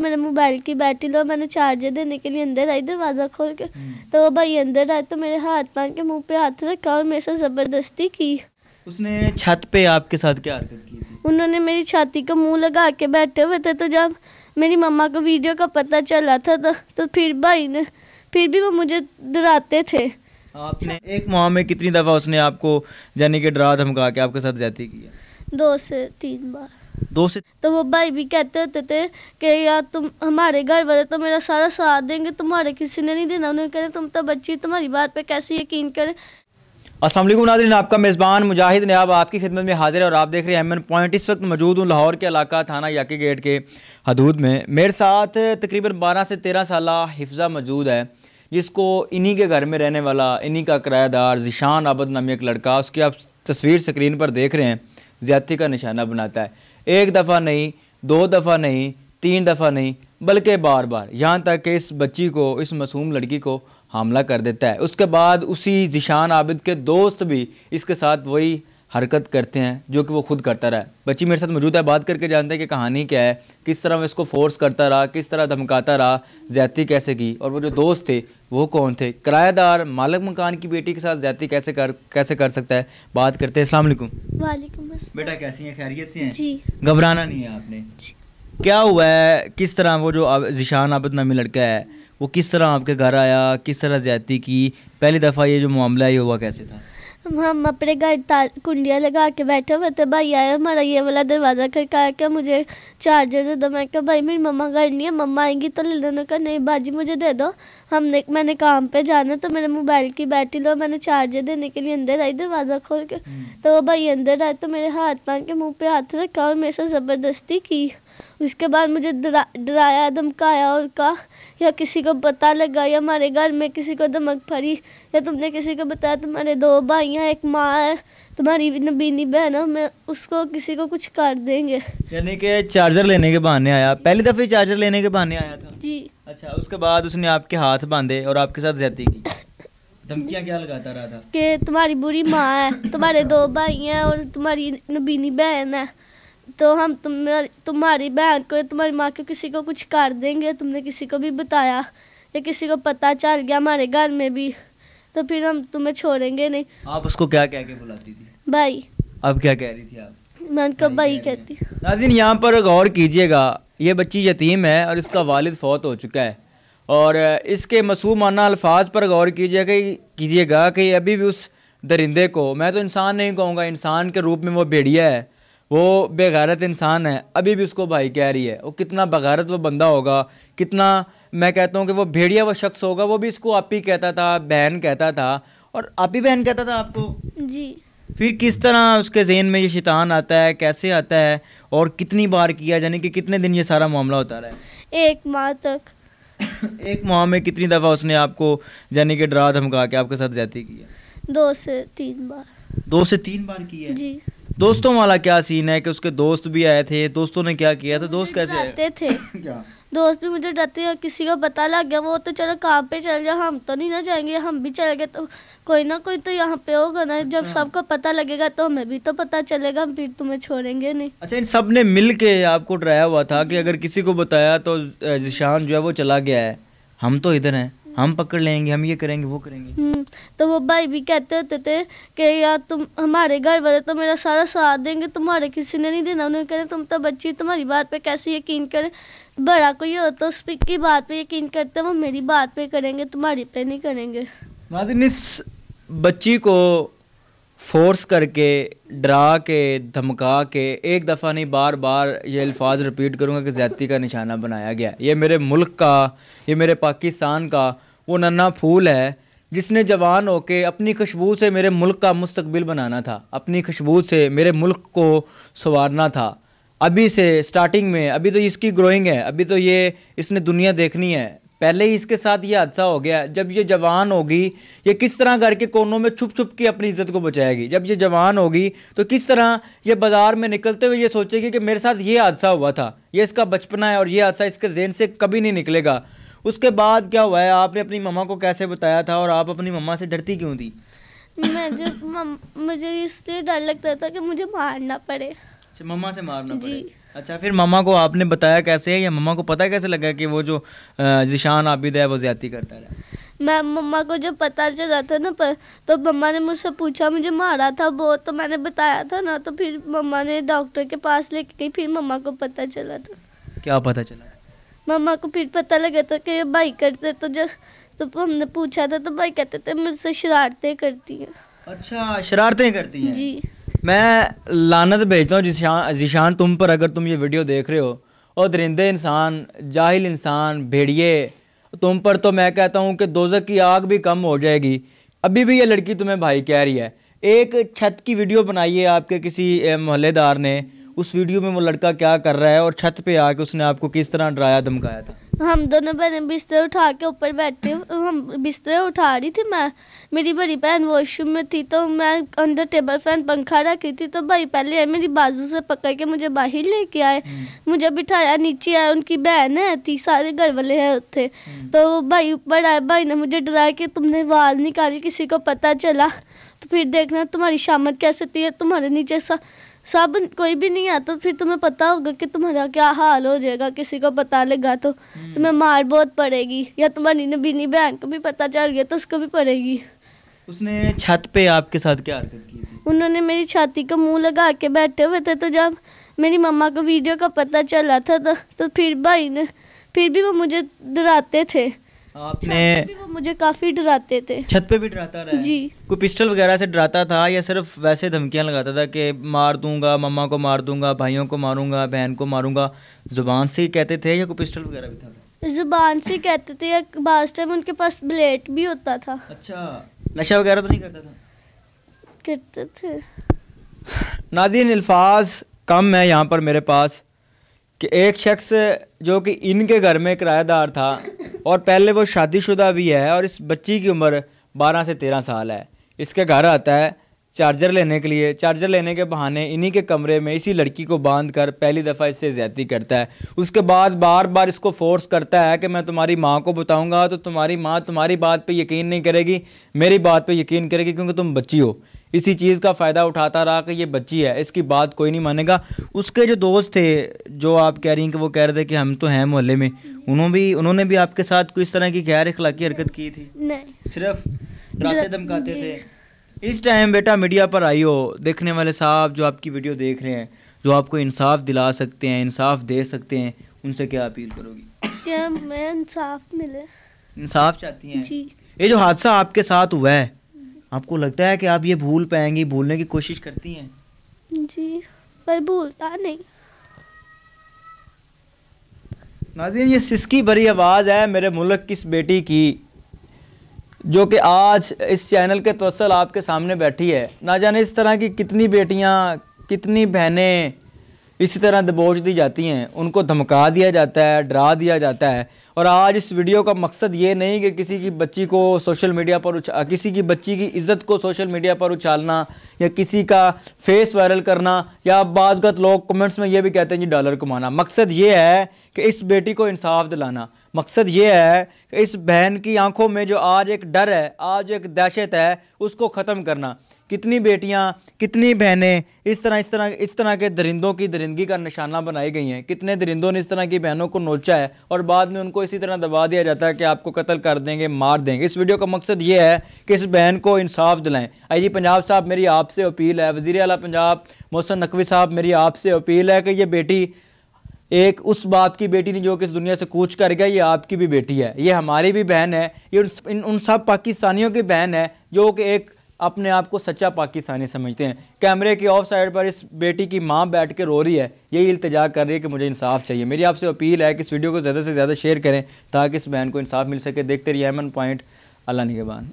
मेरे मोबाइल की battery low, मैंने चार्जर देने के लिए अंदर आई दरवाज़ा खोल के, तो वो भाई अंदर आए तो मेरे हाथ पान के मुंह पे हाथ रखा और मेरे से ज़बरदस्ती की। उसने छत पे आपके साथ क्या हरकत की थी? उन्होंने मेरी छाती को मुंह लगा के बैठे हुए थे, तो जब मेरी मम्मा को वीडियो का पता चला था तो फिर भाई ने, फिर भी वो मुझे डराते थे। आपने एक माह में कितनी दफ़ा उसने आपको यानी कि डरा धमका के आपके साथ ज्यादती किया? 2 से 3 बार। 2 से तो वो भाई भी कहते होते थे कि यार तुम हमारे घर वाले तो मेरा सारा साथ देंगे, तुम्हारे किसी ने नहीं देना। उन्होंने कहा तुम तो बच्ची, तुम्हारी बात पे कैसे यकीन करें। अस्सलाम वालेकुम नाज़रीन, आपका मेज़बान मुजाहिद नयाब आपकी खिदमत में हाजिर है और आप देख रहे हैं एमएन पॉइंट। इस वक्त मौजूद हूँ लाहौर के इलाका थाना याकी गेट के हदूद में। मेरे साथ तकरीबन 12 से 13 साल हिफ्ज़ा मौजूद है, जिसको इन्हीं के घर में रहने वाला, इन्हीं का किराएदार ज़ीशान आबद नामी एक लड़का, उसकी आप तस्वीर स्क्रीन पर देख रहे हैं, ज़्यादती का निशाना बनाता है। 1 दफ़ा नहीं, 2 दफ़ा नहीं, 3 दफ़ा नहीं, बल्कि बार बार, यहाँ तक कि इस बच्ची को, इस मासूम लड़की को हमला कर देता है। उसके बाद उसी ज़ीशान आबिद के दोस्त भी इसके साथ वही हरकत करते हैं जो कि वो खुद करता रहा है। बच्ची मेरे साथ मौजूद है, बात करके जानते हैं कि कहानी क्या है, किस तरह वो इसको फोर्स करता रहा, किस तरह धमकाता रहा, ज़्यादती कैसे की, और वो जो दोस्त थे वो कौन थे, किराएदार मालिक मकान की बेटी के साथ ज़्यादती कैसे कर सकता है। बात करते हैं। अस्सलाम वालेकुम। वालेकुम अस्सलाम। बेटा कैसी हैं, खैरियत से हैं? जी। घबराना नहीं है आपने। क्या हुआ है, किस तरह वो जो ज़ीशान आबिद नामी लड़का है वो किस तरह आपके घर आया, किस तरह ज़्यादती की, पहली दफ़ा ये जो मामला ये हुआ कैसे था? हम अपने घर कुंडियाँ लगा के बैठे हुए थे, भाई आया हमारा ये वाला दरवाज़ा खड़काया क्या मुझे चार्जर दे दो। मैं कहा भाई मेरी मम्मा घर नहीं है, मम्मा आएंगी तो ले लेना। कहा नहीं बाजी मुझे दे दो, मैंने काम पे जाना, तो मेरे मोबाइल की बैटरी लो, मैंने चार्जर देने के लिए अंदर आई दरवाज़ा खोल के, तो वो भाई अंदर आए तो मेरे हाथ पान के मुँह पे हाथ रखा और मेरे से ज़बरदस्ती की। उसके बाद मुझे डराया धमकाया और कहा या किसी को पता लगा या हमारे घर में किसी को धमक पड़ी या तुमने किसी को बताया, तुम्हारे 2 भाई हैं, एक माँ है, तुम्हारी नबीनी बहन है, मैं उसको किसी को कुछ कर देंगे। यानी कि चार्जर लेने के बहाने आया, पहली दफ़े चार्जर लेने के बहाने आया था? जी। अच्छा, उसके बाद उसने आपके हाथ बांधे और आपके साथ ज्यादती की। धमकियाँ क्या लगाता रहा था? कि तुम्हारी बुरी माँ है, तुम्हारे 2 भाई हैं और तुम्हारी नबीनी बहन है, तो हम तुम्हारी बहन को, तुम्हारी माँ को, किसी को कुछ कर देंगे। तुमने किसी को भी बताया या किसी को पता चल गया हमारे घर में भी, तो फिर हम तुम्हें छोड़ेंगे नहीं। आप उसको क्या कह के बुलाती थी? भाई। अब क्या कह रही थी आप? मैं उनको भाई कहती। नाज़रीन यहाँ पर गौर कीजिएगा, ये बच्ची यतीम है और इसका वालिद फौत हो चुका है, और इसके मासूमाना अल्फाज पर गौर कीजिएगा कि अभी भी उस दरिंदे को, मैं तो इंसान नहीं कहूँगा, इंसान के रूप में वो भेड़िया है, वो बेगैरत इंसान है, अभी भी उसको भाई कह रही है। वो कितना बेगैरत वो बंदा होगा, कितना, मैं कहता हूँ कि वो भेड़िया वो शख्स होगा। वो भी इसको आप ही कहता था, बहन कहता था, और आप ही बहन कहता था आपको। जी। फिर किस तरह उसके ज़हन में ये शैतान आता है, कैसे आता है, और कितनी बार किया, यानी कि कितने दिन ये सारा मामला होता रहा है? 1 माह तक। 1 माह में कितनी दफ़ा उसने आपको यानी कि डरा धमका के आपके साथ ज्यादती की है? 2 से 3 बार। 2 से 3 बार की है? जी। दोस्तों वाला क्या सीन है कि उसके दोस्त भी आए थे, दोस्तों ने क्या किया था, दोस्त कैसे आते थे? क्या दोस्त भी मुझे डरते हैं, किसी को पता लग गया वो तो चलो काम पे चल गया, हम तो नहीं ना जाएंगे, हम भी चले गए तो कोई ना कोई तो यहाँ पे होगा ना। जब सबको पता लगेगा तो हमें भी तो पता चलेगा, हम फिर तुम्हें छोड़ेंगे नहीं। अच्छा, इन सब ने मिल के आपको डराया हुआ था कि अगर किसी को बताया तो ज़ीशान जो है वो चला गया है, हम तो इधर हैं, हम पकड़ लेंगे, हम ये करेंगे वो करेंगे। तो वो भाई भी कहते होते थे कि यार तुम हमारे घर वाले तो मेरा सारा साथ देंगे, तुम्हारे किसी ने नहीं देना। उन्होंने कहा तुम तो बच्ची, तुम्हारी बात पे कैसे यकीन करें, बड़ा कोई हो तो उसकी बात पे यकीन करते, वो मेरी बात पे करेंगे, तुम्हारी पे नहीं करेंगे। नाज़रीन, इस बच्ची को फोर्स करके, डरा के, धमका के, 1 दफ़ा नहीं बार बार ये अल्फाज रिपीट करूँगा कि ज़्यादती का निशाना बनाया गया। ये मेरे मुल्क का, ये मेरे पाकिस्तान का वो नन्हा फूल है जिसने जवान होके अपनी खुशबू से मेरे मुल्क का मुस्तकबिल बनाना था, अपनी खुशबू से मेरे मुल्क को संवारना था। अभी से स्टार्टिंग में, अभी तो इसकी ग्रोइंग है, अभी तो ये इसने दुनिया देखनी है। पहले ही इसके साथ ये हादसा हो गया। जब ये जवान होगी, ये किस तरह घर के कोनों में छुप छुप के अपनी इज्जत को बचाएगी। जब ये जवान होगी तो किस तरह ये बाज़ार में निकलते हुए ये सोचेगी कि मेरे साथ ये हादसा हुआ था, ये इसका बचपना है और ये हादसा इसके जहन से कभी नहीं निकलेगा। उसके बाद क्या हुआ है, आपने अपनी मम्मा को कैसे बताया था और आप अपनी मम्मा से डरती क्यों थी? मुझे इससे डर लगता था कि मुझे मारना पड़े। मम्मा से मारना पड़े। अच्छा, फिर मम्मा को आपने बताया कैसे है, या मम्मा को पता कैसे लगा कि वो जो ज़ीशान आबिद है वो ज़्यादती करता रहा? मैं मम्मा को जब पता चला था ना तो मम्मा ने मुझसे पूछा, मुझे मारा था बहुत, तो मैंने बताया था ना, तो फिर मम्मा ने डॉक्टर के पास लेके गई, फिर मम्मा को पता चला था। क्या पता चला? मम्मा को फिर पता लगा था कि ये भाई करते, तो हमने पूछा था तो भाई कहते थे मुझसे शरारतें करती हैं। अच्छा, शरारतें करती हैं। जी। मैं लानत भेजता हूँ ज़ीशान तुम पर, अगर तुम ये वीडियो देख रहे हो, और दरिंदे इंसान, जाहिल इंसान, भेड़िए, तुम पर तो मैं कहता हूँ कि दोज़ख की आग भी कम हो जाएगी। अभी भी ये लड़की तुम्हें भाई कह रही है। एक छत की वीडियो बनाई है आपके किसी मोहल्लेदार ने, उस वीडियो में वो लड़का क्या कर रहा है और छत पे आके उसने आपको किस तरह डराया धमकाया था? हम दोनों बहनें बिस्तर उठा के ऊपर बैठे, हम बिस्तर उठा रही थी, मैं, मेरी बड़ी बहन वॉशरूम में थी, तो मैं अंदर टेबल फैन पंखा रखी थी, तो भाई पहले आए मेरी बाजू से पकड़ के मुझे बाहर लेके आए, मुझे बिठाया, नीचे आया, उनकी बहन है थी, सारे घर वाले हैं थे, तो भाई ऊपर आए, भाई ने मुझे डराया कि तुमने वाल निकाली, किसी को पता चला तो फिर देखना तुम्हारी शामत कैसे थी, तुम्हारे नीचे सब कोई भी नहीं आता, तो फिर तुम्हें पता होगा कि तुम्हारा क्या हाल हो जाएगा, किसी को पता लगा तो तुम्हें मार बहुत पड़ेगी, या तुम्हारी नबीनी बहन को भी पता चल गया तो उसको भी पड़ेगी। उसने छत पे आपके साथ क्या हरकत की थी? उन्होंने मेरी छाती का मुंह लगा के बैठे हुए थे, तो जब मेरी मम्मा को वीडियो का पता चला था तो फिर भाई ने, फिर भी वो मुझे डराते थे। आपने? वो मुझे काफी डराते थे। छत पे भी डराता रहा? जी। कोई पिस्टल वगैरह से डराता था, या सिर्फ वैसे धमकियां लगाता था कि मार दूंगा, मम्मा को मार दूंगा, भाइयों को मारूंगा, बहन को मारूंगा? जुबान से ही कहते थे या कोई पिस्टल वगैरह भी था? जुबान से कहते थे, या बास टाइम उनके पास ब्लेड भी होता था। अच्छा, नशा वगैरह तो नहीं करता था? करते थे। नादिन, अल्फाज कम है यहाँ पर मेरे पास कि एक शख्स जो कि इनके घर में किराएदार था, और पहले वो शादीशुदा भी है, और इस बच्ची की उम्र 12 से 13 साल है, इसके घर आता है चार्जर लेने के लिए। चार्जर लेने के बहाने इन्हीं के कमरे में इसी लड़की को बांध कर पहली दफ़ा इससे ज़्यादती करता है। उसके बाद बार बार इसको फोर्स करता है कि मैं तुम्हारी माँ को बताऊँगा तो तुम्हारी माँ तुम्हारी बात पे यकीन नहीं करेगी, मेरी बात पे यकीन करेगी, क्योंकि तुम बच्ची हो। इसी चीज़ का फ़ायदा उठाता रहा कि ये बच्ची है, इसकी बात कोई नहीं मानेगा। उसके जो दोस्त थे, जो आप कह रही हैं कि वो कह रहे थे कि हम तो हैं मोहल्ले में, उन्होंने भी आपके साथ कोई इस तरह की गैर अखलाकी हरकत की थी? नहीं, सिर्फ डराते धमकाते थे। इस टाइम बेटा मीडिया पर आई हो, देखने वाले साहब जो आपकी वीडियो देख रहे हैं, जो आपको इंसाफ दिला सकते हैं, इंसाफ दे सकते हैं, उनसे क्या अपील करोगी? क्या मैं इंसाफ मिले? इंसाफ चाहती हैं जी। ये जो हादसा आपके साथ हुआ है, आपको लगता है कि आप ये भूल पाएंगी, भूलने की कोशिश करती हैं? जी, पर भूलता नहीं। नाज़रीन, ये सिसकी भरी आवाज़ है मेरे मुल्क की इस बेटी की, जो कि आज इस चैनल के तवस्सुल आपके सामने बैठी है। ना जाने इस तरह की कितनी बेटियां, कितनी बहनें इसी तरह दबोच दी जाती हैं, उनको धमका दिया जाता है, डरा दिया जाता है। और आज इस वीडियो का मकसद ये नहीं कि किसी की बच्ची को सोशल मीडिया पर किसी की बच्ची की इज़्ज़त को सोशल मीडिया पर उछालना, या किसी का फेस वायरल करना, या बाज़गत लोग कमेंट्स में ये भी कहते हैं जी डॉलर कमाना। मकसद ये है कि इस बेटी को इंसाफ दिलाना। मकसद ये है कि इस बहन की आंखों में जो आज एक डर है, आज एक दहशत है, उसको ख़त्म करना। कितनी बेटियां, कितनी बहनें इस तरह के दरिंदों की दरिंदगी का निशाना बनाई गई हैं। कितने दरिंदों ने इस तरह की बहनों को नोचा है, और बाद में उनको इसी तरह दबा दिया जाता है कि आपको कत्ल कर देंगे, मार देंगे। इस वीडियो का मकसद ये है कि इस बहन को इंसाफ दिलाएं। आईजी पंजाब साहब, मेरी आपसे अपील है, वज़ीर आला पंजाब मोहसिन नकवी साहब, मेरी आपसे अपील है कि ये बेटी एक उस बाप की बेटी नहीं जो कि इस दुनिया से कूच कर गया, ये आपकी भी बेटी है, ये हमारी भी बहन है, ये उन सब पाकिस्तानियों की बहन है जो कि एक अपने आप को सच्चा पाकिस्तानी समझते हैं। कैमरे की ऑफ साइड पर इस बेटी की माँ बैठ के रो रही है, यही इल्तिजा कर रही है कि मुझे इंसाफ चाहिए। मेरी आपसे अपील है कि इस वीडियो को ज़्यादा से ज़्यादा शेयर करें ताकि इस बहन को इंसाफ मिल सके। देखते रहिए अमन पॉइंट। अल्लाह निगहबान।